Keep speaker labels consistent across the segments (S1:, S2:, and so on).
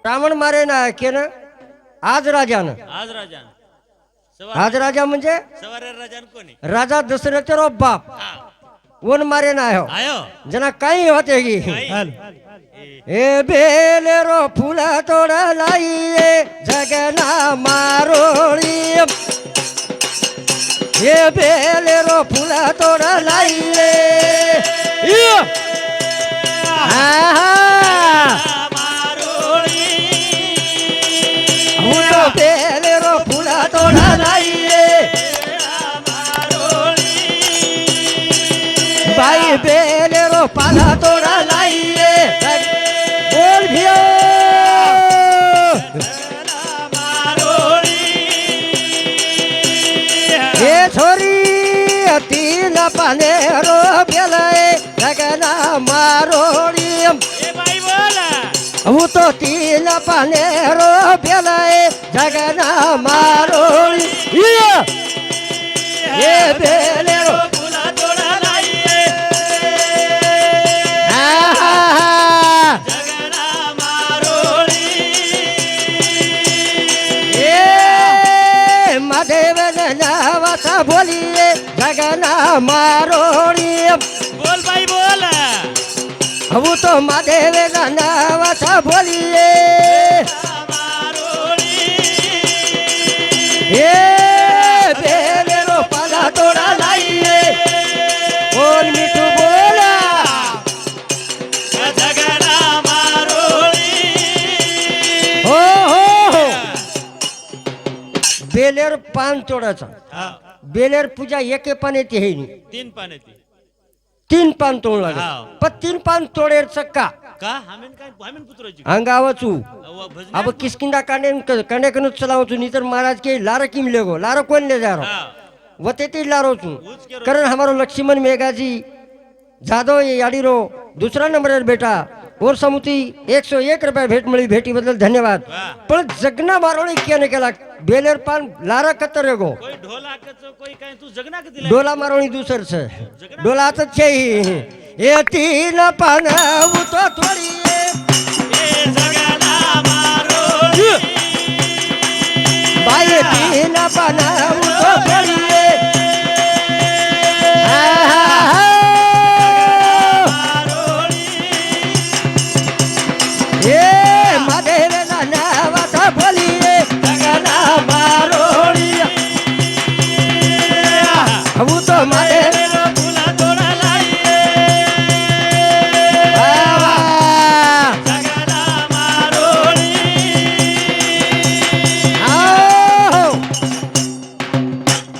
S1: रावण मारे ना के ना आज राजानं
S2: आज राजान
S1: आज राजा म्हणजे
S2: सवारे राजान कोणी
S1: राजा दशरथरो बाप
S2: हा
S1: वन मारे ना आयो
S2: आयो
S1: जना काही होते की ए बेलेरो फुला तोडा लाईये जगना मारोळी ए बेलेरो फुला तोडा लाईये હું તો બેલેરો ફૂલા તોડા લાઈએ ભાઈ બેલેરો પાલા તોડા લાઈએ બોલ ભિયો એ છોરી હતી ના પાનેરો બેલાએ જગના મારોડી હું તો તીન પાનેરો બેલાએ જગના મારોડી એ બેલેરો
S2: ફૂલા તોડા લાઈએ જગના મારોળી
S1: એ મહાદેવ નાવાતા બોલીએ જગના મારોડી
S2: બોલ ભાઈ બોલ
S1: હું તો મહાદેવ નાવાતા બોલીએ એ બેલેરો પાલા તોડા લાઈએ બોલ મીઠું બોલા
S2: જગના મારોળી
S1: हो हो हो बेलेर पान तोडायचा
S2: हा
S1: बेलेर पूजा एके पान येते हे नाही.
S2: तीन पान येते
S1: तीन पान तोड लागेल
S2: हा.
S1: पण तीन पान तोडेर चक्का
S2: का हमेन काय हमेन पुत्राची
S1: अंगावचू
S2: भजन
S1: अब किसकिंदा कांडे कणेकनच चलावचू नहीं तर महाराज के लारा किम लेगो लारा कोण ले जा रहा
S2: हा
S1: वते ती लारो छू
S2: ऊंच करो.
S1: कारण हमारो लक्ष्मण मेघाजी जादव ये याडीरो दूसरा नंबर बेटा और समुती 101 रुपये भेट मिली भेटी बदल धन्यवाद
S2: वाह.
S1: पण जगना मारोळी केने केला बेलेर पान लारा कतर गो
S2: કોઈ ઢોલાકચો કોઈ કાંઈ તું જગના કે દિલા
S1: डोला मारोळी दुसर છે डोला आता છે એ તીન પાન ઉતો તોડીએ
S2: એ જગના મારોળી
S1: બાઈ તીન પાન ઉતો તોડીએ એ મહાદેવ નાવાતા બોલીએ જગના મારોળી હું તો મહાદેવ
S2: ફૂલા તોડા લાઈએ
S1: બાવા
S2: જગના મારોળી
S1: આવો.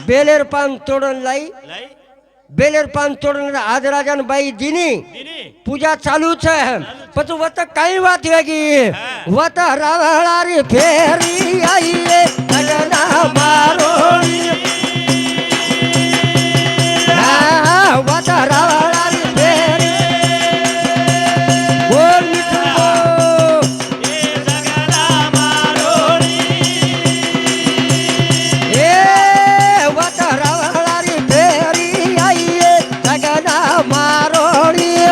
S1: બેલેર પાન તોડન લાઈ
S2: લઈ
S1: બેલેર પાન તોડન આજ રાજાન બાઈ દીની
S2: દીની
S1: પૂજા ચાલુ છે પછી વત કઈ વાત વેગી વત રાવળારી ફેરી આઈએ જગના મારોળી હા વત રાવળારી ફેરી બોલ મીઠું બોલ.
S2: એ જગના મારોળી
S1: એ વત રાવળારી ફેરી આઈએ જગના મારોળી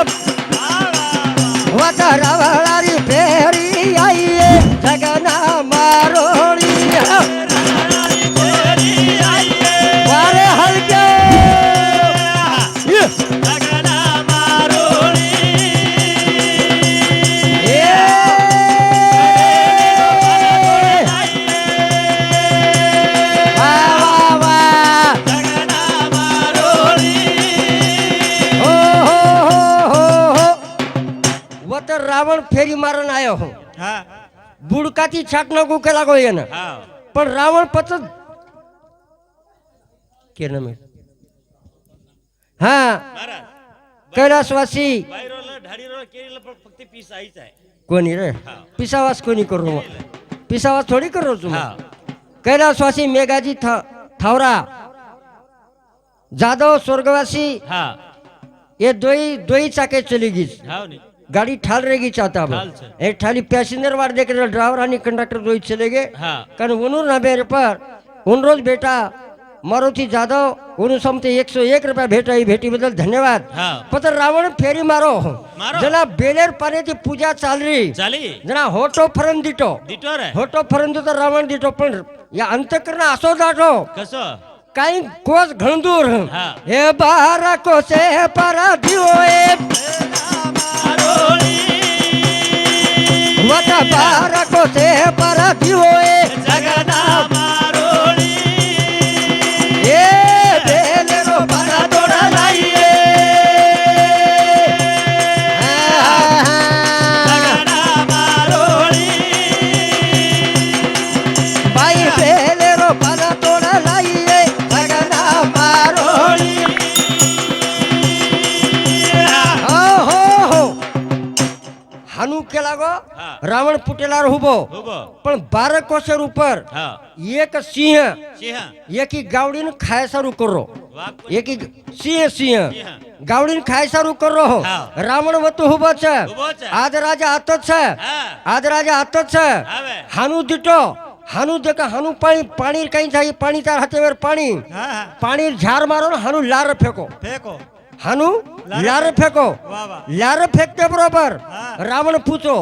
S1: વત રાવળારી ફેરી આઈએ જગના મારોળી વારે હલકે
S2: જગના મારોળી
S1: એ વાહ વાહ વાહ
S2: જગના મારોળી
S1: હો હો હો હો વત રાવણ ફેરી મારન આયો હું
S2: હા
S1: બુડકાથી છાટ નો ગુકે લાગો એને
S2: હા
S1: પણ રાવણ પત કે નમે હા
S2: મહારાજ
S1: કૈલાસવાસી
S2: બાયરોला ढाडीरोला केरीला फक्त पीस आईच आहे
S1: कोणी रे
S2: હા
S1: पिसावास कोणी करू पिसावास थोडी करू तू
S2: હા
S1: कैलासवासी मेघाजी थावरा जादव स्वर्गवासी
S2: હા
S1: ये दोई चाके चली गई
S2: हाव नहीं
S1: गाड़ी ठाल रहेगी चाहता अब
S2: ठाल से।
S1: एक ठाली पैसेंजर वार देख रहे ड्राइवर आणि कंडक्टर दोई चले गए
S2: हाँ
S1: कारण उन्होंने ना मेरे पर उन रोज बेटा મારુતિ જાદવ ઉનું સમતે 101 રૂપિયા ભેટાઈ ભેટી બદલ ધન્યવાદ
S2: હા
S1: પતર રાવણ ફેરી મારો
S2: મારો.
S1: જના બેલેર પાનેથી પૂજા ચાલરી
S2: ચાલી
S1: જના હોટો ફરન દીટો
S2: દીટો રે
S1: હોટો ફરન તો રાવણ દીટો પણ યા અંતકરના આસો દાટો
S2: કસો
S1: કાઈ કોસ ઘણદૂર
S2: હા.
S1: હે બારકો સે પરા દીવો એ વતા બારકો સે પરા દીવો એ
S2: જગના મારોણી
S1: એ બેલેરો પરા દોડા લાઈએ
S2: જગના મારોણી
S1: ભાઈ બેલેરો પરા દોડા લાઈએ જગના મારોણી હો હો હો હાનું કે લાગો
S2: હા.
S1: રાવણ પુટેલાર હુબો
S2: ઉભો
S1: પણ 12 કોસર ઉપર
S2: હા
S1: એક સિંહ
S2: સિંહ
S1: એકી ગાવડીને ખાય સારું કરો
S2: વાક
S1: એકી સિંહ
S2: સિંહ.
S1: ગાવડીને ખાય સારું કરો
S2: હા.
S1: રાવણ વતુ હુબો છે
S2: ઉભો છે
S1: આજ રાજા હાથ જ છે
S2: હા
S1: આજ રાજા હાથ જ છે
S2: આવે
S1: હાનું દીટો હાનું દેખા હાનું પાણી પાણી કઈ થાય પાણી તાર હાથે વેર પાણી
S2: હા હા
S1: પાણી ઝાર મારો ને હાનું લાર ફેંકો
S2: ફેંકો
S1: હાનું
S2: લાર
S1: લાર ફેંકો
S2: વાહ વાહ
S1: લાર ફેંકતે બરોબર
S2: હા.
S1: રાવણ પૂછો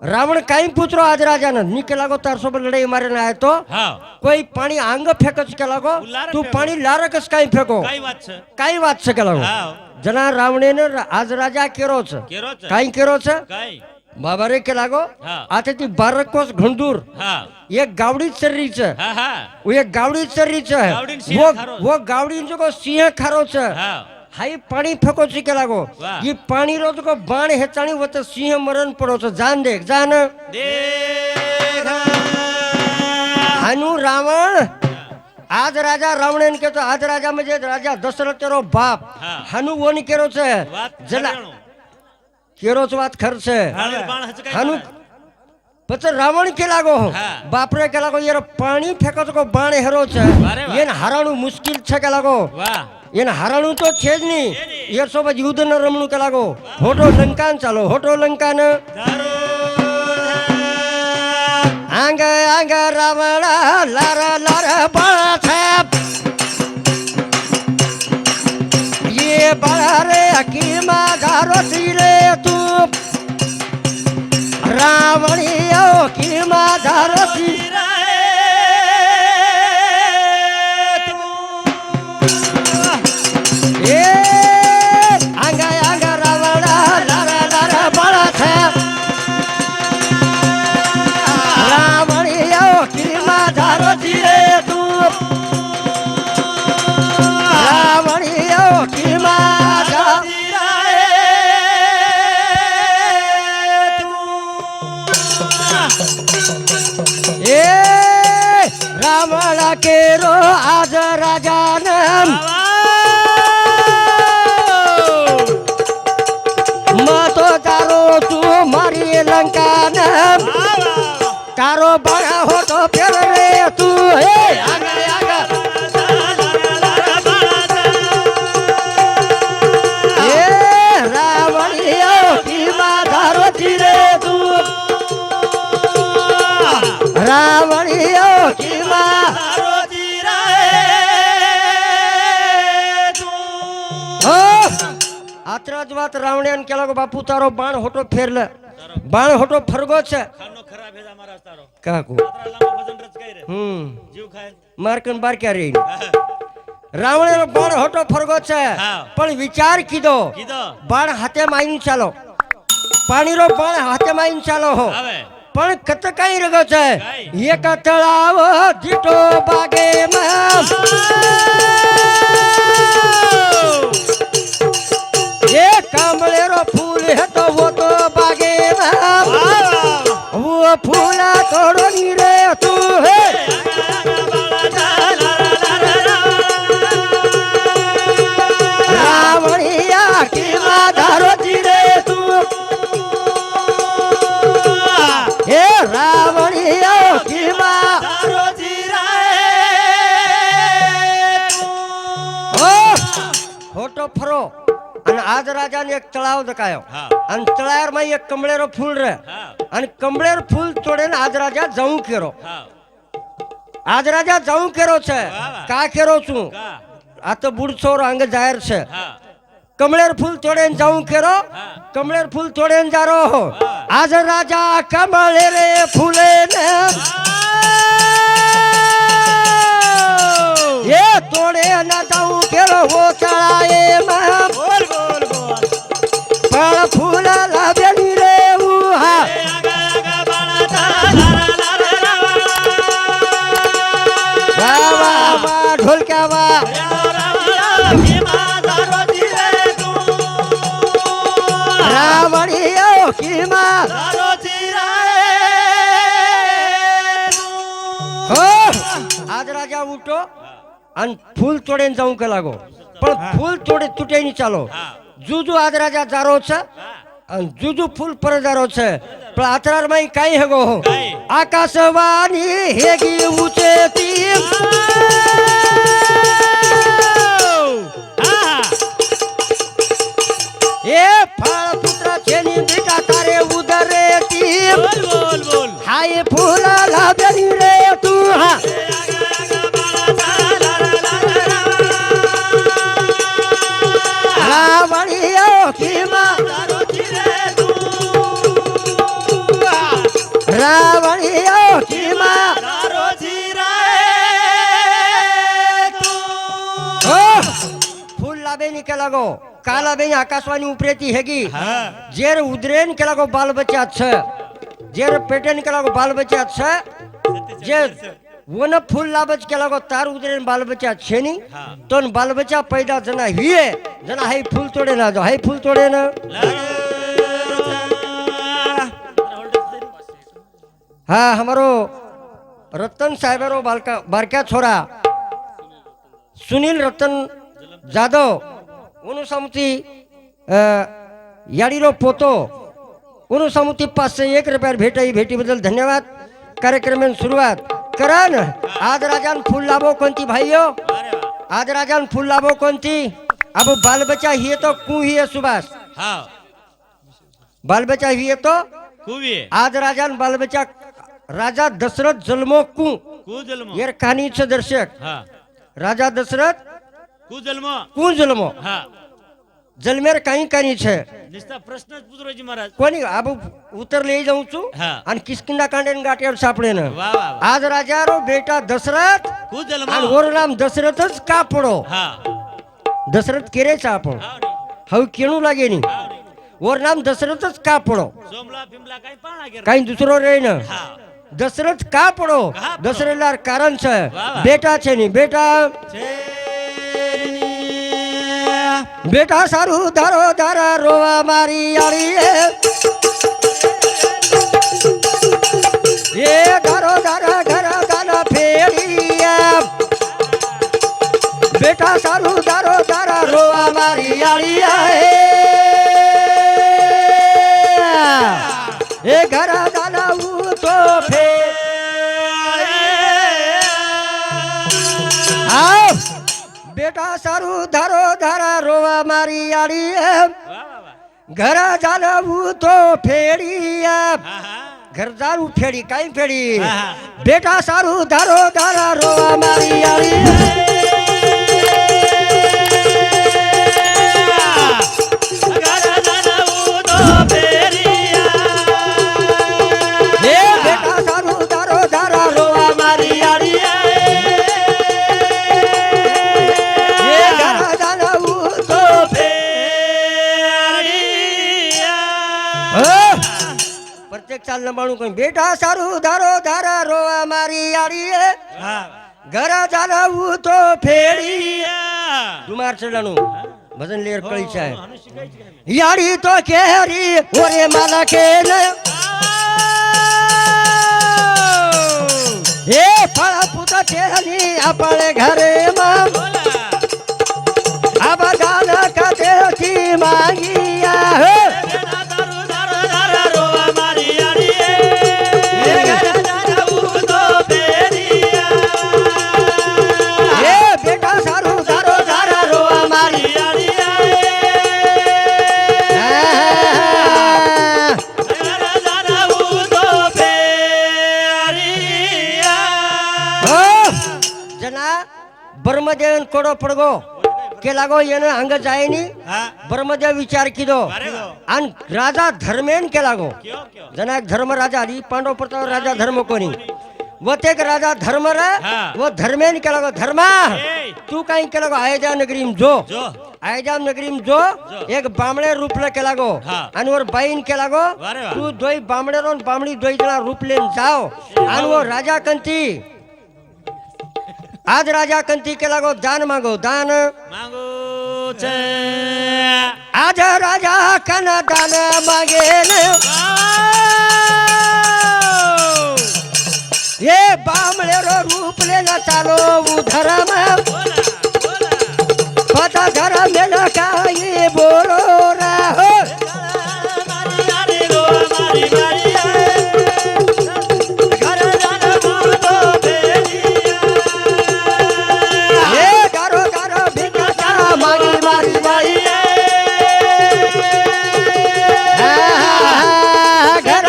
S1: રાવણ કાઈ પૂછરો આજ રાજાને નીકે લાગો તાર સોબત લડાઈ મારે ના આય તો
S2: હા
S1: કોઈ પાણી આંગ ફેંક જ કે લાગો
S2: લાર
S1: તું
S2: ફેંકો.
S1: પાણી લારક જ કાઈ ફેંકો
S2: કઈ વાત છે
S1: કાઈ વાત છે કે લાગો
S2: હા
S1: જના રાવણે ને આજ રાજા કેરો છે
S2: કેરો છે
S1: કાઈ કેરો છે
S2: કઈ
S1: બાબારે કે લાગો
S2: હા
S1: આથી 12 કોસ ઘંડૂર
S2: હા
S1: એક ગાવડી ચરી છે
S2: હા હા
S1: वो एक गावड़ी चरी છે
S2: गावड़ी सिंह
S1: वो
S2: खारो।
S1: वो गावड़ी जो को सिंह खारो છે
S2: હા
S1: हाई पानी फेंको छी के लागो
S2: वाह।
S1: ये पानी रो तो को बाण हेचाणी वो तो सिंह मरण पड़ो छ जान देख जान
S2: દેખ
S1: हानु रावण आज राजा रावण ने के तो आज राजा में जे राजा दशरथ रो बाप
S2: हाँ।
S1: हानु वो ની केरो છે
S2: વાત
S1: જલા
S2: ખરેણું.
S1: केरो छ વાત खर છે
S2: હાલે બાણ હચકાઈ
S1: હાનું
S2: પડે.
S1: પછી રાવણ કે લાગો
S2: હા.
S1: બાપરે કે લાગો યાર પાણી ફેંકો તો કો બાણ હેરો છે
S2: વારે વાહ.
S1: એને હારાણું મુશ્કેલ છે કે લાગો
S2: વાહ
S1: એને હારાણું તો છે જ નહીં
S2: છે નહીં.
S1: એ સો પછી યુદ્ધ ન રમણું કે લાગો હોટો લંકાન ચાલો હોટો લંકાન
S2: દારૂ
S1: આંગ આંગ રાવણ લાર લાર બળ છે ये बड़ा रे हकीमा गारो तीरे તું રાવણીઓ કીમા ધારો તી એ આંગા આંગા રાવણા લારા લારા બળ છે રાવણીઓ કીમા ધારો તીરે તું રાવણીઓ કીમા ધારો એ રાવણ કેરો આજ રાજાને મતો તારો તું મારી લંકાને તારો બળા હોતો ફેર રે તું હે આગળ આગળ એ રાવણીઓ કીમા ધારો ધીરે તું રાવણીઓ કીમા હો આત્રાજ વાત રાવણિયાને કે લાગો બાપુ તારો બાણ હોટો ફેર લે બાણ હોટો ફરગો છે
S2: ખાનો ખરાબ હે અમારા તારો
S1: કાકુ
S2: આતરા લાંબા વજન રચકાઈ રે જીવ ખાય
S1: માર્કન બાર ક્યાં રહી રાવણનો બાણ હોટો ફરગો છે
S2: હા.
S1: પણ વિચાર કીધો
S2: કીધો
S1: બાણ હાથે માઈને ચાલો પાણીનો બાણ હાથે માઈને ચાલો હો
S2: આવે
S1: પણ કત કઈ રગો છે
S2: કઈ?
S1: એક તળાવ જીટો બાગે માં એ કમળેરો ફૂલ હતો વો તો બાગે માં વો ફૂલા તોડો ની રે તું હે રાવણિયા કીમા ધારો જીરે તું હે રાવણિયા કીમા ઓ હોટો ફરો અને આજ રાજાને એક તળાવ દકાયો
S2: હા
S1: અને તળાવમાં એક કમળેરો ફૂલ રહે
S2: હા
S1: અને કમળેર ફૂલ તોડે ને આજ રાજા જવું કેરો
S2: હા
S1: આજ રાજા જાઉં કેરો છે
S2: વાહ.
S1: કા કેરો છું
S2: કા
S1: આ તો બુડછોર અંગ જાહેર છે
S2: હા
S1: કમળેર ફૂલ તોડે જાઉં કેરો
S2: હા.
S1: કમળેર ફૂલ તોડે જારો
S2: વાહ.
S1: આજ રાજા કમળે રે ફૂલે ને એ તોડે ના જાઉં કેરો હો ચડાએ માં
S2: બોલ બોલ બોલ
S1: પણ ફૂલ લાવેલી રે ઉહા
S2: એ આગા આગા બાળા તારા લારા
S1: વાહ વાહ વાહ ઢોલકા વાહ રાવણી ઓ કીમાં હો આજ રાજા ઉઠો અને ફૂલ તોડે જાઉં કે લાગો પણ ફૂલ તોડે તૂટે નહીં ચાલો જુજુ આજ રાજા જારો છે અને જુજુ ફૂલ પર જારો છે પણ આતરાર માં કઈ હેગો
S2: કાંઈ.
S1: આકાશવાણી હેગી ઊંચેથી એ ફળ પુત્ર છેની બેટા તારે ઉદરે તી હાય ફૂલ લાવેલી રે તું હા રાવણી ઓ કીમાં રાવણી ઓ કીમાં હો ફૂલ લાવે ની કે લાગો કાલા બેન આકાશવાણી ઉપરેતી હેગી જેર ઉદરેન કે લાગો બાલ બચ્ચા છે જેર પેટેન કે લાગો બાલ બચ્ચા છે જે વન ફૂલ લાબજ કે લાગો તાર ઉદરેન બાલ બચ્ચા છે ની તો ન બાલ બચ્ચા पैदा जना हिए जना हाई फूल तोड़े ना जो हाई फूल तोड़े ना हाँ हमारो रतन साहेबरो बालका बारका छोरा सुनील रतन जादव उनु समुती याडीरो पोतो उनु समुती 501 रुपया भेटी बदल धन्यवाद कार्यक्रम में शुरुआत करा न आज राजान फूल लाभो कोणती भाईयो आज राजान फूल लाभो कोणती अब बाल बच्चा हिए तो कु हिए सुभाष बाल बच्चा हिए तो आज राजान बाल बच्चा राजा दशरथ जन्मो कु यार कहानी छ दर्शक राजा दशरथ कु जन्मो जन्मेर काही कहानी छे
S2: प्रश्न पूछरोजी महाराज
S1: कोणी अब उत्तर ले जाऊं छु
S2: हाँ.
S1: आणि किसकिंदा कांडेन गाठेर सापडे न
S2: वाह, वाह, वाह.
S1: आज राजारो बेटा दशरथ आणि ओर नाम दशरथच का पडो दशरथ केरे आपण हव केणू लागे नी ओर नाम दशरथच का पडो
S2: सोमला पिंपला काही पाळा गेला
S1: काही दुसरो रे न
S2: हा
S1: दशरथ का पडो
S2: का पडो?
S1: दशरथला कारण છે
S2: વાહ.
S1: બેટા છે ની બેટા બેટા સારું ધારો ધારા રોવા મારી આળી એ ધારો ધારા ઘરા ગાના ફેરી બેટા સારું ધારો ધારા રોવા મારી આળી એ ઘરા ગાના તો आओ बेटा सारू धारो धारा रोवा मारी आड़ी घर जालू तो फेड़ी घर जालू फेड़ी काई फेड़ी बेटा सारू धारो धारा रोवा मारी आड़ी बेटा सारू धारो धारा रोवा मारी आड़ी प्रत्येक चाल नंबाणु कोई बेटा सारू धारो धारा रोवा मारी आड़ी घर जालू तो फेड़ी कुमार चढ़ानु भजन लेर कड़ी चाहे याड़ी तो केरी ओरे माला के न ए फल पुत केनी अपने घरे मां अब गाल का देखी मांगिया हो बेटा सारू धारो धारा रोवा मारी ओ ब्रह्मदेवन कोडो पडगो के लागो येने अंग जायनी
S2: हा
S1: ब्रह्मदेव विचार किदो
S2: अरे वा.
S1: आणि राजा धर्मेन के लागो
S2: क्यो क्यो
S1: जनाक धर्म राजा आली पांडव प्रताप राजा धर्म कोणी व ते राजा धर्म रे
S2: हा.
S1: व धर्मेन के लागो धर्मा
S2: ए
S1: तू काही के लागो अयोध्या नगरीम जो
S2: जो
S1: अयोध्या नगरीम जो एक बामणे रूपले के लागो
S2: हा.
S1: आणि वर बाईन के लागो
S2: वारे वा.
S1: तू दोई बामणे रो बामणी दोई जणा रूपलेन जाओ आणि वो राजा कंती आज राजा कंती के लागो दान मागो दान
S2: मागो छे
S1: आज राजा कन दान मागे न ये बामणे रो रूपले न चालो धर्म
S2: बोला बोला
S1: पता धर्म न काही बोलो रा हो
S2: मारी अरे गो मारी मारी घर जान बोलो बेलिया
S1: ये गारो गारो भिका मागी मारी मारी घर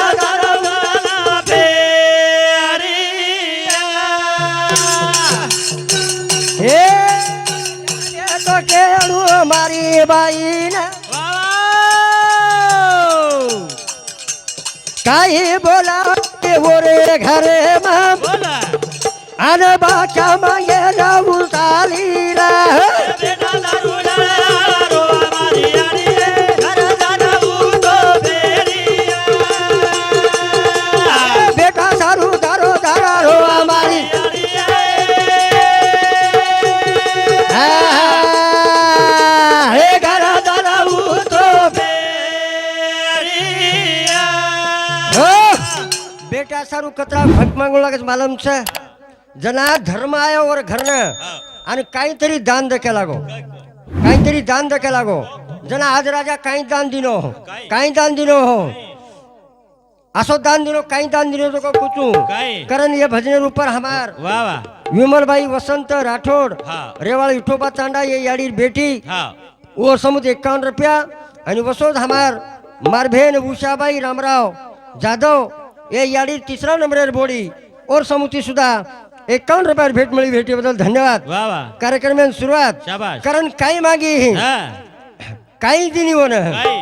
S1: हे तो केळू मारी बाई ना काही बोला ते ओरे घरे मग अन बाचा मागे जाऊ चालीला बेटा सारू दारो दारा रो हमारी हे घरा दारा तो हो बेटा सारू कचरा भट मागू लागेच मालूम छे जना धर्म आयो वर घरनं आणि काहीतरी दान दके लागो काहीतरी दान दके लागो जना आज राजा काही दान दिनो काही दान दिनो हो असो दान दिनो काही दान दिनो तो पूछू कारण ये भजने ऊपर हमार
S2: वाह वाह
S1: विमल भाई वसंत राठौड़
S2: हाँ.
S1: रेवाड़ विठोबा चांडा ये याड़ी बेटी
S2: हाँ
S1: वो समुद 51 रुपया आणि वसोद हमार मार बहन उषाबाई रामराव जाधव ये याड़ी तीसरा नंबर बोड़ी और समुती सुधा 51 रुपया भेट मिली भेटी बदल धन्यवाद
S2: वाह वाह
S1: कार्यक्रम में सुरुवात
S2: शाबाश
S1: कारण काही मागी
S2: हाँ
S1: काही दिनी होन
S2: काई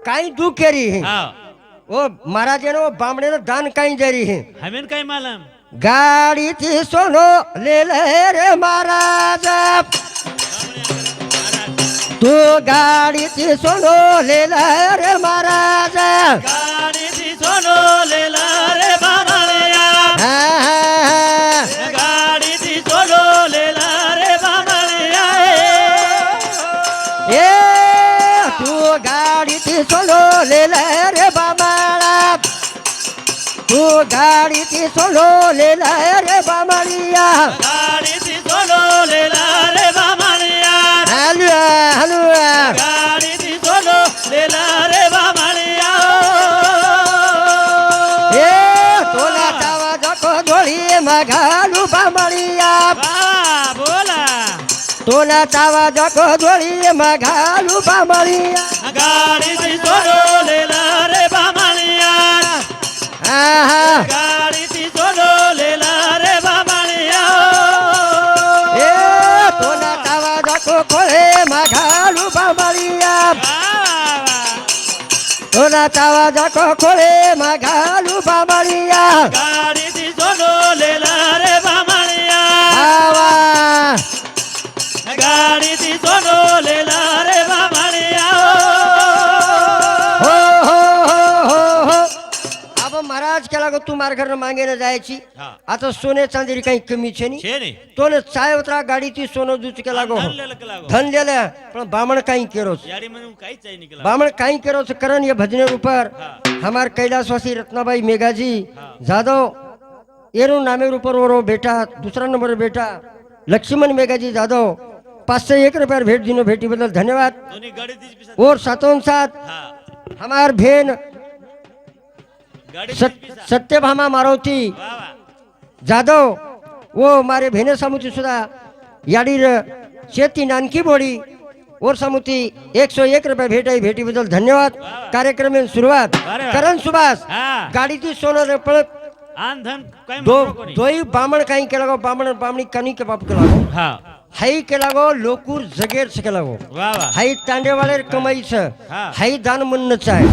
S1: काही दुख केरी
S2: हाँ
S1: वो महाराजे नो बामणे नो दान काही देरी
S2: हमें काय मालूम
S1: गाड़ी थी सोनो ले ले रे महाराज तू गाड़ी थी सोनो ले ले रे महाराज
S2: गाड़ी थी सोनो ले ला रे बाबा गाड़ी थी सोनो ले ला रे बाबा
S1: ए तू गाड़ी थी सोनो ले ले रे बामाड़ा तू गाड़ी थी सोनो ले ले रे बामड़िया
S2: गाड़ी थी सोनो ले ला रे बाबा
S1: हलुआ हलुआ
S2: गाड़ी थी सोनो ले ला रे बाबा
S1: ए तोला चावा जको धोली मघालू बामड़िया
S2: वाह बोला
S1: तोला चावा जको धोली मघालू बामड़िया
S2: गाड़ी थी सोनो ले ला रे बाबा
S1: आहा
S2: गाड़ी थी सोनो ले ला रे बाबा
S1: ए तोला चावा जको खोले मघालू बामड़िया तोला चावा जको खोले मघालू बामड़िया
S2: गाड़ी थी सोनो ले ला रे बाबा
S1: आवा
S2: गाड़ी थी सोनो ले ला रे बाबा
S1: हो हो हो हो अब महाराज के लागो तू मार घर मांगे न जायची
S2: हाँ.
S1: आता सोने चांदी काही कमी छे नी
S2: छे नहीं
S1: तो ने चाय उतरा गाडी ती सोनं दूच के लागो
S2: धन ले लग लागो
S1: धन दिले पण बामण काही केरोस
S2: यारी मने काही चाहिए निकला
S1: बामण काही केरोस करण ये भजने ऊपर
S2: हाँ.
S1: हमार कैलाशवासी रत्नाबाई मेघाजी
S2: हाँ.
S1: जादव येरो नामे ऊपर वो बेटा दूसरा नंबर बेटा लक्ष्मण मेघाजी जादव 501 रुपया भेट दिनो भेटी बदल धन्यवाद
S2: दोनों गाड़ी थी पिसा
S1: और सातों साथ
S2: हाँ
S1: हमार भेन
S2: गाड़ी थी
S1: सत,
S2: पिसा
S1: सत्यभामा मारुती
S2: वाह वाह
S1: जाधव वो मारे भेने समुती सुधा याडीर शेती नानकी बोड़ी और समुती 101 रुपये भेटाई भेटी बदल धन्यवाद कार्यक्रम में सुरुवात
S2: अरे वाह.
S1: करण सुभाष
S2: हाँ
S1: गाडी ती सोनं पळत
S2: आन धन काय
S1: दो
S2: म्हणतो कोणी
S1: दोई बामण काही केला गो बामण बामणी कणी के बाप केला गो
S2: हा
S1: हाई केला गो लोकूर जगेर से केला गो
S2: वा वा
S1: हाई तांडेवाळे कमाईच
S2: हा.
S1: हाई दान म्हणच आहे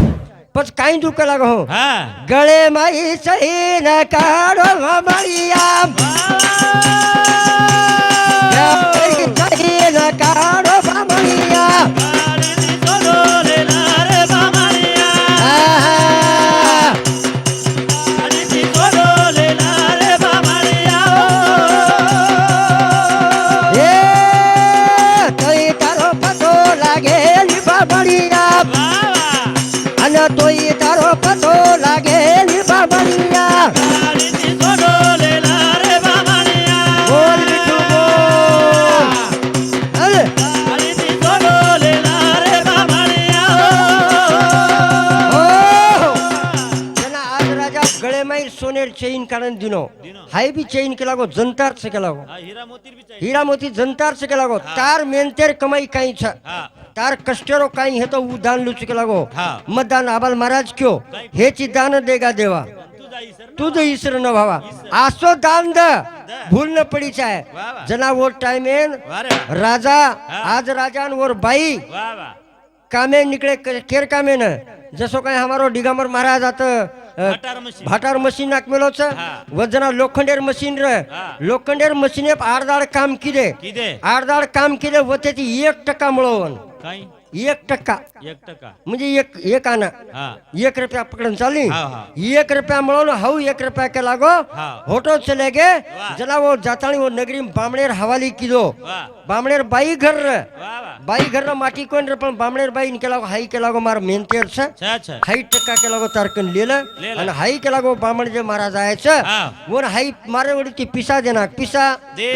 S1: पच काही दुख लागो हो
S2: हा
S1: गळे माई सही न काढो माळिया सही न काढो माळिया
S2: गाडी सोडलेला रे बामारिया गाडी सोडलेला रे बामारिया
S1: ए तोई तारो पतो लागेल बाबळिया
S2: वा वा
S1: अन तोई तारो पतो लागेल बाबळिया
S2: गाडी सोडलेला रे बामारिया
S1: बोल बिठू बोल अरे
S2: गाडी सोडलेला रे बामारिया
S1: हो त्यांना आज राजा गळेमाई सोनेर चेन काढून दिनो हाय बी चेन केला गो जनतार से केला गो
S2: हा हीरा मोती बी चाहिए
S1: हीरा मोती जनतार से केला गो तार मेनतेर कमाई काही छ
S2: हा
S1: तार कष्टरो काही हे तो उदान लुच केला गो
S2: हा.
S1: मतदान आबाल महाराज क्यों हेची दान देगा देवा
S2: तू जाई सर
S1: तुझ ईश्वर न भावा आसो दान द भूल न पडीच आहे
S2: वा वा
S1: जना वो टाइमेन
S2: वा रे वा.
S1: राजा
S2: हा.
S1: आज राजान और बाई
S2: वा वा
S1: कामे निकले केर कामे न जसो काही हमारो दिगंबर महाराज आत
S2: भाटार मशीन
S1: भाटार मशीन नाक मेलो छ
S2: हा.
S1: वजना लोखंडेर मशीन र
S2: हा.
S1: लोखंडेर मशीने आडदाड काम किदे
S2: किदे
S1: आडदाड काम केले व त्याची 1% मिळवून
S2: काय
S1: 1%
S2: 1%
S1: म्हणजे एक आना
S2: हा
S1: 1 रुपया पकडून चालली
S2: हा, हा.
S1: 1 रुपया मिळवून हाऊ 1 रुपया के लागो
S2: हा.
S1: होटो चले गे
S2: वाह.
S1: जना वो जातानी वो नगरी बामणेर हवाली किलो
S2: वा
S1: बामणेर बाई घर र
S2: वा वा
S1: बाई घर माटी कोण रे पण बामणेर बाई केला हाई केला गो मार मेहनतेर छ
S2: अच्छा अच्छा
S1: हाई टक्का केला गो तारकन लिहिलं
S2: लिहिलं.
S1: आणि हाई केला गो बामण जे महाराज आहे
S2: हा.
S1: वर हाई मारे वडीची पिसा देना पिसा
S2: दे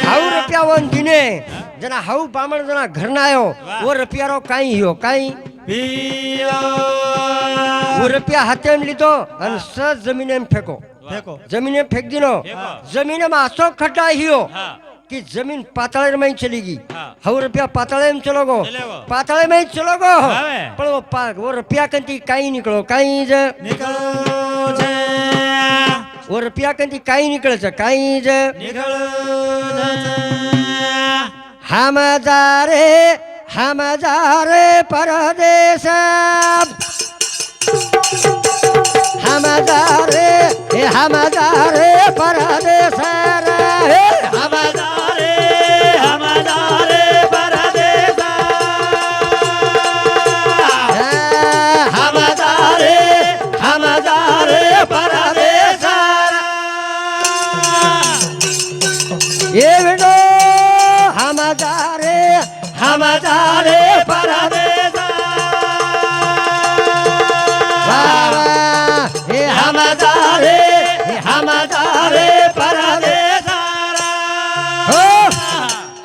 S1: हाऊ रुपया वन दिने जना हाऊ बामण जना घर ना आयो
S2: वाह.
S1: वो रुपया रो काही हो काही
S2: पिया
S1: वो रुपया हाते लितो आणि सहज जमिने फेको
S2: फेको
S1: जमिने फेक दिनो
S2: फेको.
S1: जमिने में असो खड्डा हियो
S2: हा
S1: कि जमीन पाताळे में चलेगी
S2: हाँ.
S1: हाऊ रुपया पाताळे में चलो गो
S2: चलेगो.
S1: पाताळे में चलो गो
S2: हावे.
S1: पण वो रुपया कंती काही निकलो काही ज
S2: निकलो जे
S1: वो रुपया कंती काही निकळच काही ज
S2: निकलो जे
S1: हम जा रे परदेश हम जा रे परदेश रे
S2: हमारे परदेसा हमारे परदेसा
S1: ये विडो हम जा रे
S2: परदेसा
S1: बाबा हे
S2: हमारे परदेसा
S1: हो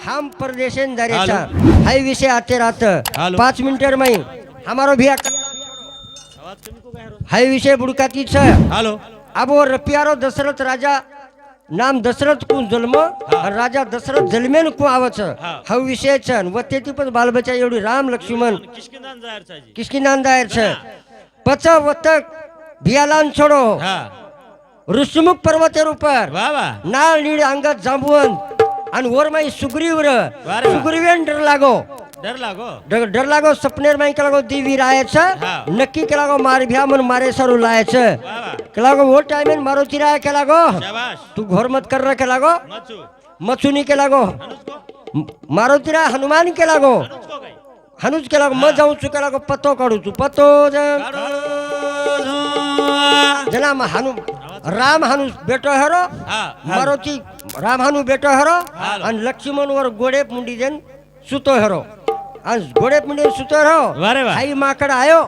S1: हम परदेशन दारेचा हाय विषय आते रात
S2: हालो.
S1: 5 मिनटर में हमारो भी
S2: आवाज कमी को काय रो
S1: हाय विषय बुडकाती छ
S2: हेलो
S1: अब वो रपियारो दशरथ राजा नाम दशरथ को जन्म और राजा दशरथ जन्मेन को आवच
S2: हाँ.
S1: हा विषय छन व तेती पण बालबच्चा एवढी राम लक्ष्मण
S2: किसकिंदान जाहीर साजी
S1: किसकी नांदायर छ पच वतक भियालान छोडो
S2: हा
S1: ऋषमुख पर्वतेर ऊपर
S2: वा वा
S1: नाळ नीळ अंगात जांबवून आणि वरमाई सुग्रीवर
S2: वारे वा.
S1: सुग्रीवेन डर लागो
S2: डर लागो
S1: डर लागो सपनेर माई के लागो देवी रायच
S2: हाँ.
S1: नक्की के लागो मार भ्या मन मारे सरू लायच
S2: वा वा
S1: के लागो वो टाइम मारो चिराय के लागो
S2: शाबाश
S1: तू घर मत कर रहा के लागो
S2: मचू
S1: मचुनी के लागो
S2: अनुज को
S1: मारो तिरा हनुमान के लागो
S2: अनुज को काय
S1: हनुज के लागो मत जाऊ के लागो पत्तो काढू तू पत्तो
S2: काढो
S1: जना हनु राम हनु बेटो हरो
S2: हा
S1: मारोची राम हनु बेटो हरो
S2: हालो.
S1: आणि लक्ष्मण वर गोडे मुंडी देन सुतो हरो आणि गोडे मुंडी सुतो हरो
S2: वारे वा.
S1: आई माकड आयो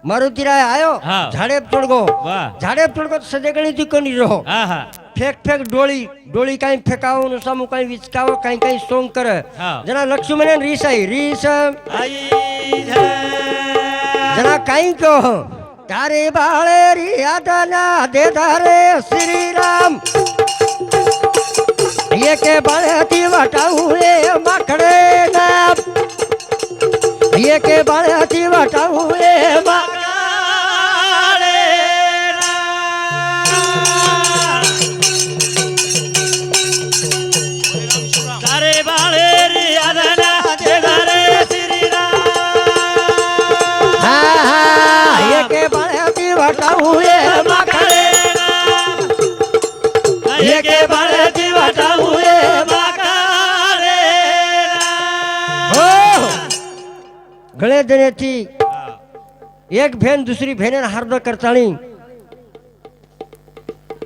S1: मारुती राय आयो
S2: हा.
S1: झाडे तोडगो
S2: वाह.
S1: झाडे तोडगो सदेगणी ती कोणी रहो
S2: हा हा
S1: फेक डोळी काही फेकावो न सामू काही विचकावो काही सोंग कर
S2: हा.
S1: जना लक्ष्मण रीस आई रीस
S2: आई झे
S1: जना काही कहो तारे बाळे रियादना दे धारे श्री राम ये के बाळती वाटाऊ रे माकडे ना ये के बाळती वाटाऊ रे
S2: काळे
S1: गळे देण्याची
S2: हा
S1: एक भेन दुसरी भेने हार्द करताणी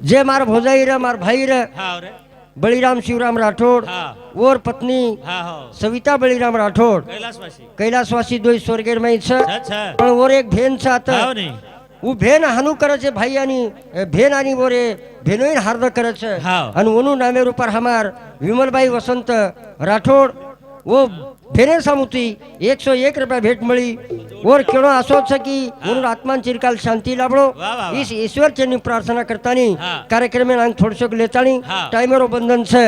S1: जे मार भोजाई रे मार भाई रे
S2: हा रे
S1: बळीराम शिवराम राठोड
S2: हा
S1: और पत्नी
S2: हा हो
S1: सविता बळीराम राठोड
S2: कैलासवासी
S1: कैलासवासी दोय स्वर्गेर में छ
S2: अच्छा
S1: पण और एक भेन साथ
S2: हाव नाही
S1: उ भेन हानू करे छे भाई आणि भेन आणि ओरे भेनोइन हार्द करे छे
S2: हाव.
S1: आणि ओनु नामे ऊपर हमार विमलबाई वसंत राठोड वो भेने सामुती 101 रुपया भेट मळी और केणो आसो छ की ओनु आत्मान चिरकाल शांती लाभळो
S2: वाह, वाह, वाह.
S1: इस ईश्वर चरणी प्रार्थना करतानी
S2: हा.
S1: कार्यक्रम में थोडसो लेतानी
S2: हा.
S1: टाइमरो बंधन छे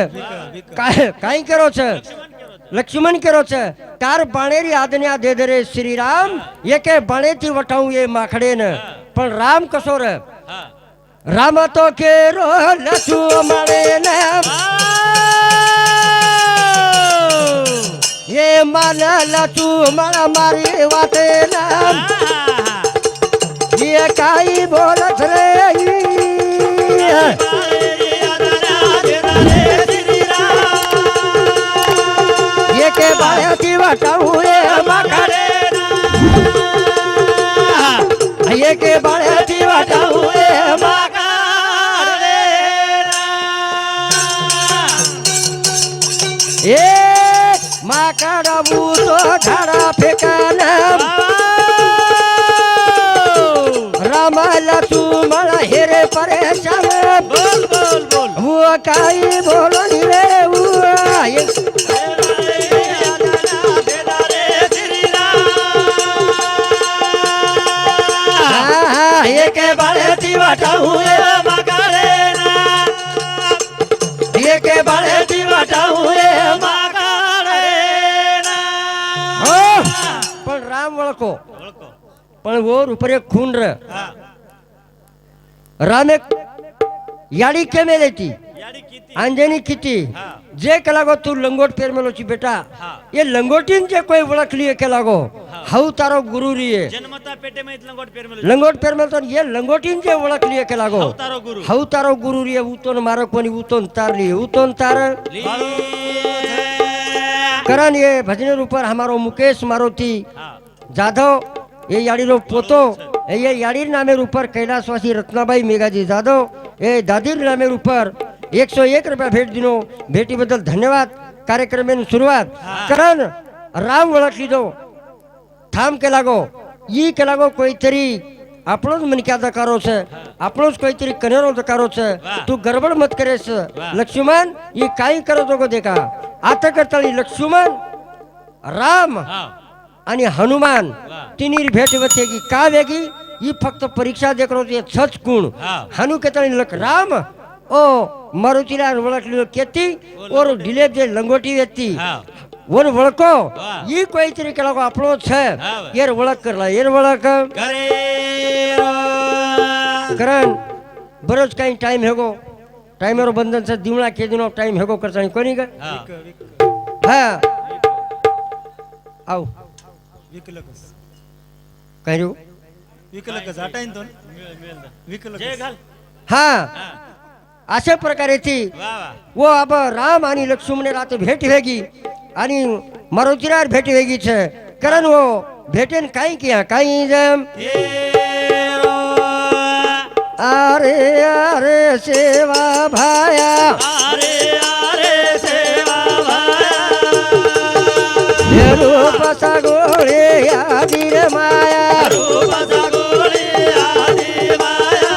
S1: काय करो छे लक्ष्मण करो छे तार बाणेरी आज्ञा दे दे रे श्री राम एके बाणेથી વટાવું એ માખડે ને પણ રામ કશો રે
S2: हा
S1: રામ તો કેરો લક્ષ્મણે ને એ માન લક્ષ્મણ મારી વાતે ને એ કાઈ બોલત રે એકે બાણેથી વટાવું એ માખડે એકે બાણેથી વટાવું એ એ માકડવું તો ઝાડા ફેંકાને રામ લક્ષ્મણ હેરે પરેશાન
S2: बोल बोल बोल
S1: હું કાઈ બોલો ની રે એકે બાળેથી વટાવું એ એકે બાળેથી વટાવું એ હો પણ રામ વળકો પણ ઓર ઉપર એક ખૂન રે રામે याडी केमेलेती अंजनी किती
S2: हाँ.
S1: जे कलागो तू लंगोट पेर मेलोची बेटा
S2: हाँ.
S1: ये लंगोटीन जे कोई ओळखली केलागो
S2: हाँ.
S1: हाऊ तारो गुरु रिये
S2: जन्मता पेटे में लंगोट पेर में
S1: लंगोट पेर मेलतो ये लंगोटीन जे ओळखली केलागो
S2: तारो गुरु
S1: हाऊ तारो गुरु रिये उतोन मारो कोणी उतोन तारली उतोन तार करन ये भजन ऊपर हमारो मुकेश मारोती जाधव ये याडी रो पोतो ये याडी नामे ऊपर कैलासवासी रत्नाबाई मेघाजी जाधव ए दादीर नामे ऊपर 101 रुपया भेट दिनो भेटी बदल धन्यवाद कार्यक्रम में सुरुवात करण राम वळखली दो थांब के लागो ई के लागो कोईतरी આપણો જ મન ક્યાં દકારો છે આપણો જ કોઈતરી કનેરો દકારો છે તું ગરબડ મત કરે છે લક્ષ્મણ એ કાઈ કરો તો દેખા આત કરતાળી લક્ષ્મણ રામ आणि हनुमान तिनी भेट वचेगी का वेगी ई फक्त परीक्षा देखरो ते छच गुण हनु केतणी लक राम ओ मारुतीला वळखली केती और ढिले जे लंगोटी वेती वर वळको ई कोई तरी केला को आपलो छे येर वळख करला येर वळख करण बरोज काही टाइम हेगो टाइमरो बंधन से दिवळा के दिनो टाइम हेगो करतानी कोणी ग हां आव
S3: विकलकस
S1: काय रे
S3: विकलकस आटाईन तो विकलकस
S1: हा अशा प्रकारे ती वो अब राम आणि लक्ष्मण रात भेट वेगी आणि मारुतीरार भेट वेगी छे कारण वो भेटेन काई किया काई जम अरे अरे सेवा भाया
S2: अरे अरे सेवा भाया
S1: रूप सगोळे आदिर माया
S2: रूप सगोळे आदिर माया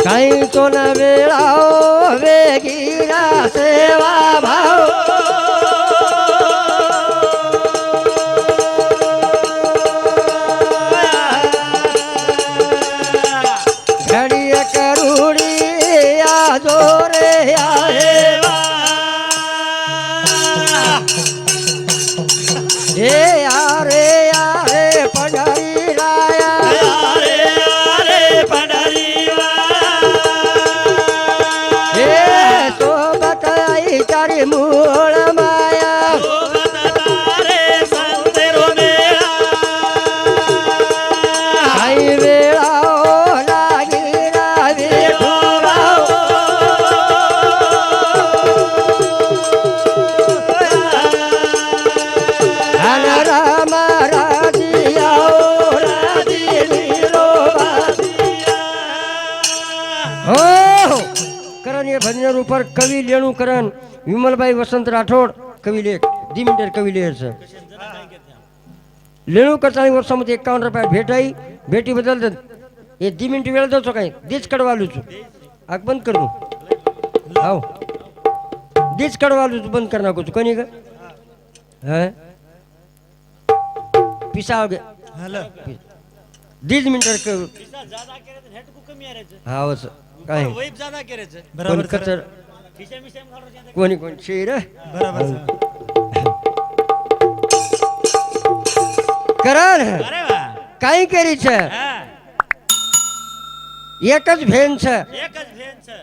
S1: काही तो न वेळाओ वेगीरा सेवा भाव घडी करुडी आजो रे आहे हे अरे अरे पंढरी राया
S2: अरे अरे पंढरी
S1: हे सोबत आई तारी मूळ माया काही वेळा लागी रावी पर कवी लेणूकरण विमलबाई वसंत राठोड कवी लेख 2 मिनिट कवी लेख છે લેણુકર વર્ષામાંથી 51 રૂપિયા ભેટ આવી ભેટી બદલ એ 2 મિનિટ વેળ દો છો કઈ દીજ કડવાલું છું આ બંધ કરું આવ દીજ કડવાલું છું બંધ કરી નાખું છું કોની હે પીસા
S3: હાલો
S1: દીજ મિનિટ
S2: પૈસા જ્યાદા કરે તો હેટ કો કમી આવે છે
S1: હા બસ કાંઈ
S2: વહીબ જ્યાદા કરે છે
S3: બરાબર છે
S1: કચર
S2: ખિસ્સા મિસા ખાડો છે
S1: કોની છે રે
S3: બરાબર છે
S1: કરણ
S2: અરે વાહ
S1: કાંઈ કરી છે
S2: હા
S1: એક જ ભેન છે
S2: એક જ ભેન છે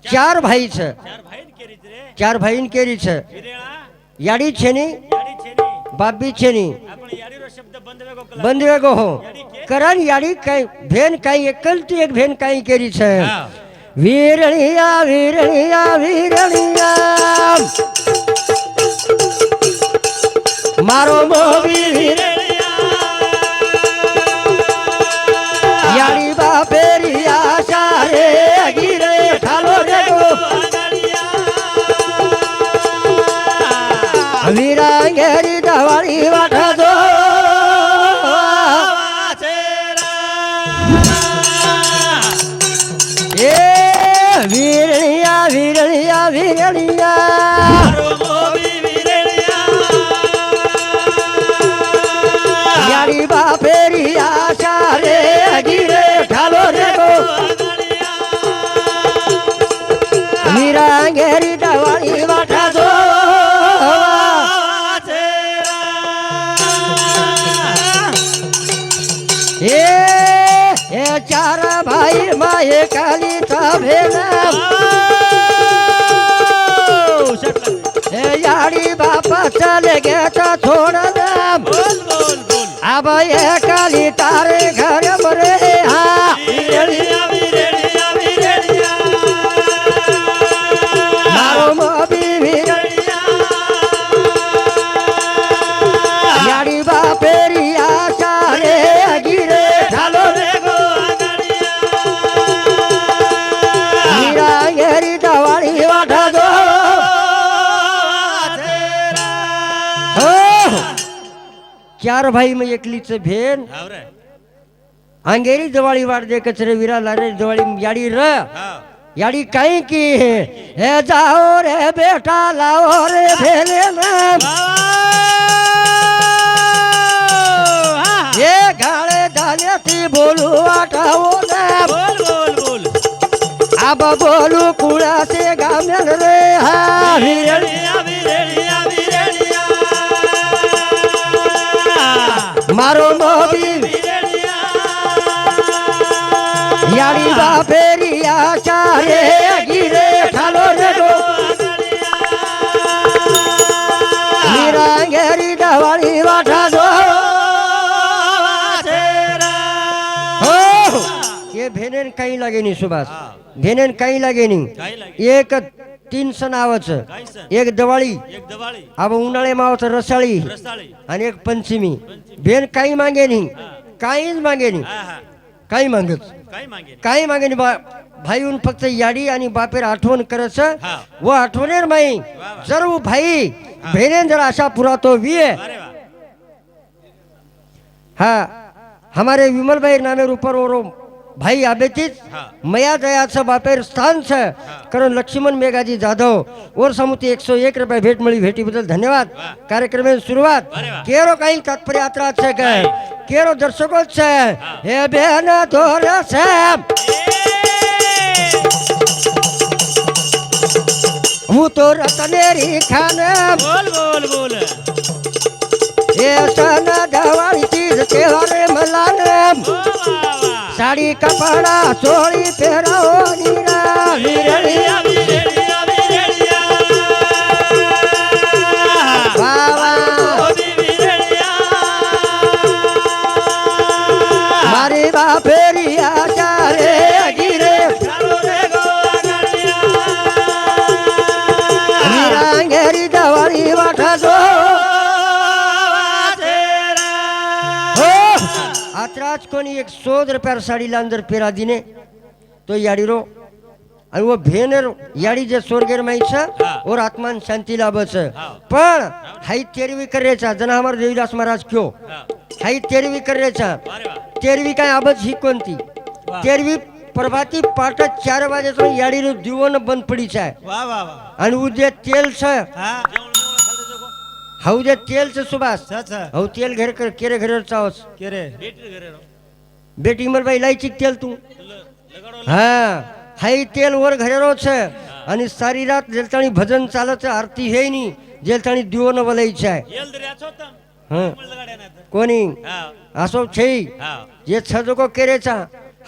S1: 4 ભાઈ છે
S2: ચાર ભાઈ ને કેરી છે રે
S1: 4 ભાઈને કેરી છે
S2: વિરેણા
S1: યાડી છે ની
S2: યાડી છે ની
S1: બાપી છે ની
S2: આપણે યાડીનો શબ્દ બંધ વેગો કલા
S1: બંધ વેગો હો કરણ યાડી કઈ ભેન કઈ એકલતી એક ભેન કઈ કેરી છે
S2: હા
S1: વીરણિયા વીરણિયા વીરણિયા મારો મોવી યાડી બાપેરિયા સારે ગીરે ઠાલો રેગો વીરાંગેરી દવાળી વાઠા દો એ વીરણિયા વીરણિયા વીરણિયા યાડી બાપેરિયા સારે ગીરે ઠાલો રેગો વીરાંગેરી દવાળી વાઠા દો એ 4 ભાઈ માં એકાલી થભેલા એ યાડી બાપા ચલે ગયા તો છોડ નામ
S2: બોલ બોલ બોલ
S1: આ ભાઈ એકાલી તારે ઘરે મરે હા
S2: વિરેડિયા વિરેડિયા વિરેડિયા
S1: મારો મોબી યાડી બાપેરિયા ચારે ગીરે ઠાલો વીરાંગેરી દવાળી વાઠા દો હો 4 ભાઈ में एकली છે ભેન
S2: આવરે
S1: આંગેરી દવાળી વાડ દે કચરે વીરા લારે દવાળી યાડી ર
S2: હા
S1: याड़ी कहीं की है जाओ रे बेटा लाओ रे भेले नाम ये गाड़े डाले थी बोलू आटाओ नाम
S2: બોલ બોલ બોલ
S1: अब बोलू कूड़ा से गामन रे हा
S2: વિરેડિયા વિરેડિયા વિરેડિયા
S1: मारो मोबी याड़ी बापेरिया चारे गिरे ठालो रे गो वीरांगेरी दवाड़ी वाठा दो हो ये भेनेन कहीं लगे नहीं सुभाष भेनेन कहीं लगे नहीं
S2: કાઈ લાગે
S1: एक 3 સન આવે છે
S2: કાઈ છે
S1: એક દિવાળી
S2: એક દવાળી
S1: अब ઉનાળામાં આવે છે રસાળી
S2: રસાળી
S1: અને એક પંચમી બેન કઈ માંગે નહીં કઈ જ માંગે નહીં
S2: હા હા
S1: કઈ માંગે છે
S2: કઈ માંગે
S1: काही मागे भाई उन फक्त याडी आणि बापेर आठवण करत
S2: हा.
S1: व आठवणेर माई
S2: वा वा.
S1: जर वो भाई बहनेन जर आशा पुरा तो विये
S2: अरे वाह
S1: हाँ हमारे विमल भाई नामेर ऊपर और भाई आबेतीच
S2: हा.
S1: मया दयाचं बापेर स्थान છે कारण लक्ष्मण मेघाजी जाधव और समुती 101 रुपये भेट मळी भेटी बदल धन्यवाद
S2: वा.
S1: कार्यक्रम सुरुवात
S2: अरे वा.
S1: केरो काही तात्पर्य यात्रा છે કે केरो दर्शको છે
S2: हा.
S1: हे बेन दोरे છે હું તો રતનેરી ખાને
S2: બોલ બોલ બોલ
S1: એ સન દવાળી ચીજ તહેવારે મલાને
S2: વાહ વાહ
S1: સાડી કપડા ચોળી પહેરાવો નીરા
S2: વિરેડિયા વિરેડિયા વિરેડિયા
S1: વાહ વાહ
S2: ઓબી વિરેડિયા
S1: મારી બાપેરી આચારે ગીરે
S2: ચાલો રે ગો આગળિયા
S1: વીરાંગેરી દવાળી વાઠા દો हो आत्राज कोणी 100 रुपयार साडीला अंदर पेरा दिने तो याडीरो आणि व भेनेर याडी जे स्वर्गेर माई छ
S2: हा.
S1: और आत्मान शांती लाभ छ
S2: हा.
S1: पण हाई तेरवी करेचा जना हमार देवीदास महाराज क्यों
S2: हा.
S1: हाई तेरवी करेचा
S2: अरे वा
S1: तेरवी काय आबज ही कोणती
S3: वा.
S1: तेरवी प्रभाती पाट 4 वाजेचं याडी નું દીવોન બંધ પડી છે
S3: વાહ વાહ વાહ
S1: અને ઉ જે તેલ છે
S3: હા
S2: जेवण खाल्लं जोगो
S1: હવ જે તેલ છે સુભાષ
S3: છ છ
S1: હવ તેલ ઘેર કેરે ઘરે ચાવસ
S3: કે રે
S2: बेटी घरे रो
S1: બેટી મરભાઈ લાઈચી તેલ તું
S2: लगाडो
S1: હા હાઈ તેલ ઓર ઘરેરો છે અને સારી રાત જેલતાણી ભજન ચાલે છે આરતી હે ની જેલતાણી દીવોનો વલઈ છે
S2: येल दर्या છો તમ
S1: હા
S2: पण लगाड्या नाही
S1: કોની
S2: हा
S1: આસો છે
S2: हा
S1: જે છજકો કેરેચા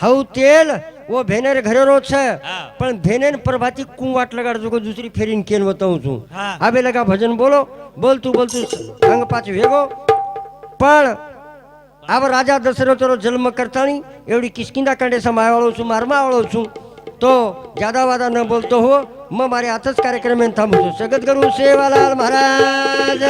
S1: હવ તેલ ઓ ભેનેર ઘરેરો છે
S2: હા.
S1: પણ ભેનેર પ્રભાતી કુંવાટ લગાડજો કે દૂસરી ફેરીને કેન બતાવું છું
S3: હા.
S1: આબે લગા ભજન બોલો બોલતું બોલતું અંગ પાછું વેગો પણ આવ રાજા દશરથનો જન્મ કરતાની એવડી કિસ્કિંદા કાંડે સમાવાળો છું મારમાં આવડો છું તો જ્યાદા વાદા ન બોલતો હો મારે હાથ જ કાર્યક્રમ થાંભું છું સગત કરું સેવાલાલ મહારાજ